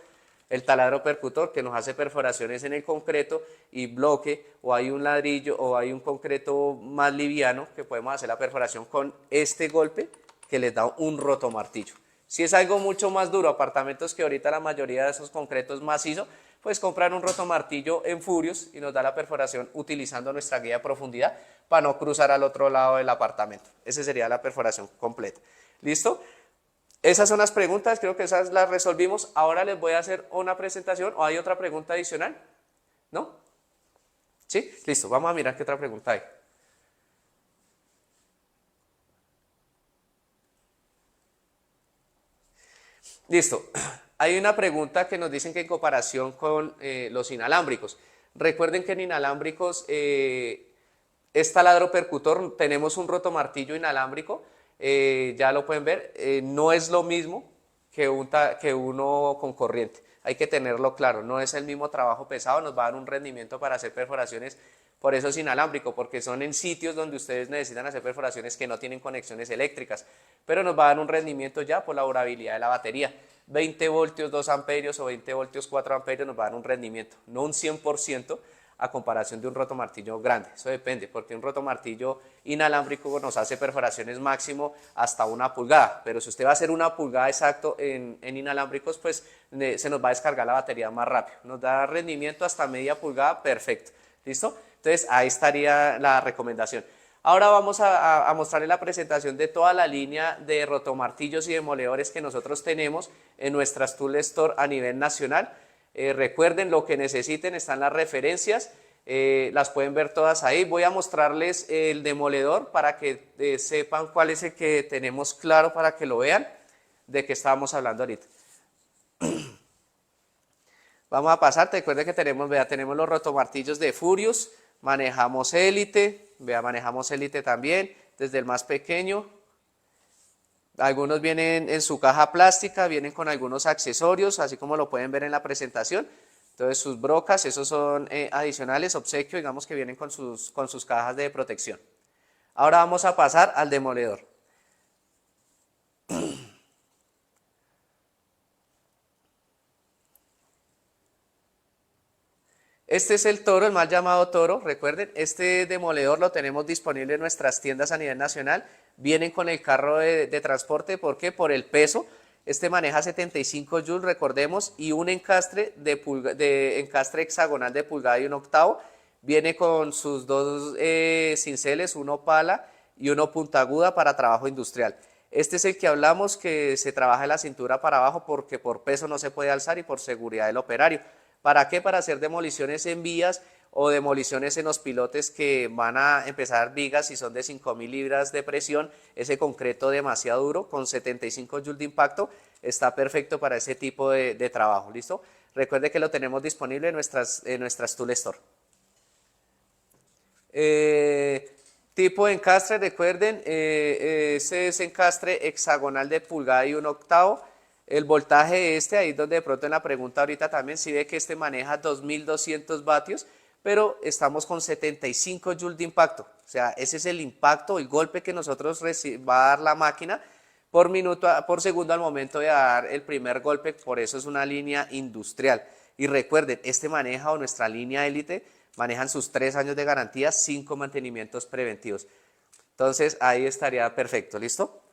El taladro percutor que nos hace perforaciones en el concreto y bloque, o hay un ladrillo o hay un concreto más liviano que podemos hacer la perforación con este golpe que les da un rotomartillo. Si es algo mucho más duro, apartamentos que ahorita la mayoría de esos concretos macizos, pues comprar un rotomartillo en Furious y nos da la perforación utilizando nuestra guía de profundidad para no cruzar al otro lado del apartamento. Esa sería la perforación completa. ¿Listo? Esas son las preguntas, creo que esas las resolvimos. Ahora les voy a hacer una presentación, ¿o hay otra pregunta adicional? ¿No? ¿Sí? Listo, vamos a mirar qué otra pregunta hay. Listo. Hay una pregunta que nos dicen que en comparación con los inalámbricos. Recuerden que en inalámbricos es taladro percutor, tenemos un rotomartillo inalámbrico, ya lo pueden ver, no es lo mismo que uno con corriente. Hay que tenerlo claro, no es el mismo trabajo pesado, nos va a dar un rendimiento para hacer perforaciones, por eso es inalámbrico, porque son en sitios donde ustedes necesitan hacer perforaciones que no tienen conexiones eléctricas, pero nos va a dar un rendimiento ya por la durabilidad de la batería. 20 voltios 2 amperios o 20 voltios 4 amperios nos va a dar un rendimiento, no un 100% a comparación de un rotomartillo grande. Eso depende, porque un rotomartillo inalámbrico nos hace perforaciones máximo hasta 1 pulgada, pero si usted va a hacer 1 pulgada exacto en inalámbricos, pues se nos va a descargar la batería más rápido. Nos da rendimiento hasta media pulgada, perfecto. ¿Listo? Entonces ahí estaría la recomendación. Ahora vamos a mostrarles la presentación de toda la línea de rotomartillos y demoledores que nosotros tenemos en nuestras Tool Store a nivel nacional. Recuerden, lo que necesiten, están las referencias, las pueden ver todas ahí. Voy a mostrarles el demoledor para que sepan cuál es el que tenemos claro, para que lo vean de qué estábamos hablando ahorita. Vamos a pasar, recuerden que tenemos los rotomartillos de Furious, manejamos Elite, manejamos Elite también, desde el más pequeño. Algunos vienen en su caja plástica, vienen con algunos accesorios, así como lo pueden ver en la presentación. Entonces sus brocas, esos son adicionales, obsequio, digamos que vienen con sus cajas de protección. Ahora vamos a pasar al demoledor. Este es el Toro, el mal llamado Toro. Recuerden, este demoledor lo tenemos disponible en nuestras tiendas a nivel nacional. Vienen con el carro de transporte, ¿por qué? Por el peso. Este maneja 75 joules, recordemos, y un encastre encastre hexagonal de pulgada y 1/8. Viene con sus dos cinceles, uno pala y uno puntiaguda para trabajo industrial. Este es el que hablamos, que se trabaja en la cintura para abajo porque por peso no se puede alzar y por seguridad del operario. ¿Para qué? Para hacer demoliciones en vías o demoliciones en los pilotes que van a empezar vigas si son de 5.000 libras de presión. Ese concreto demasiado duro, con 75 joules de impacto, está perfecto para ese tipo de trabajo. ¿Listo? Recuerde que lo tenemos disponible en nuestras Tool Store. Tipo de encastre, recuerden, ese es encastre hexagonal de pulgada y 1/8. El voltaje ahí donde de pronto en la pregunta ahorita también, si ve que este maneja 2200 vatios, pero estamos con 75 joules de impacto. O sea, ese es el impacto, el golpe que nosotros va a dar la máquina por segundo al momento de dar el primer golpe, por eso es una línea industrial. Y recuerden, este maneja, o nuestra línea Elite, manejan sus 3 años de garantía, 5 mantenimientos preventivos. Entonces ahí estaría perfecto, ¿listo?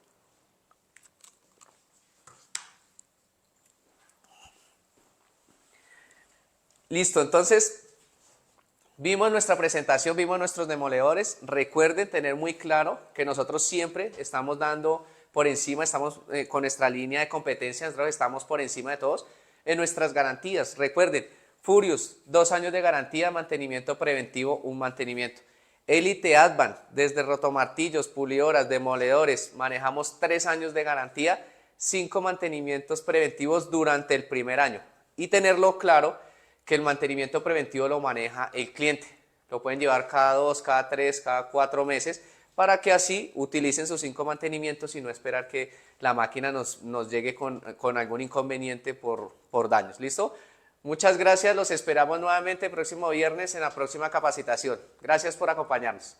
Listo, entonces vimos nuestra presentación, vimos nuestros demoledores. Recuerden tener muy claro que nosotros siempre estamos dando por encima, estamos con nuestra línea de competencia, nosotros estamos por encima de todos en nuestras garantías. Recuerden, Furious, 2 años de garantía, mantenimiento preventivo, un mantenimiento. Elite Advan, desde rotomartillos, pulidoras, demoledores, manejamos 3 años de garantía, 5 mantenimientos preventivos durante el primer año. Y tenerlo claro, que el mantenimiento preventivo lo maneja el cliente. Lo pueden llevar cada 2, cada 3, cada 4 meses, para que así utilicen sus 5 mantenimientos y no esperar que la máquina nos llegue con algún inconveniente por daños. ¿Listo? Muchas gracias, los esperamos nuevamente el próximo viernes en la próxima capacitación. Gracias por acompañarnos.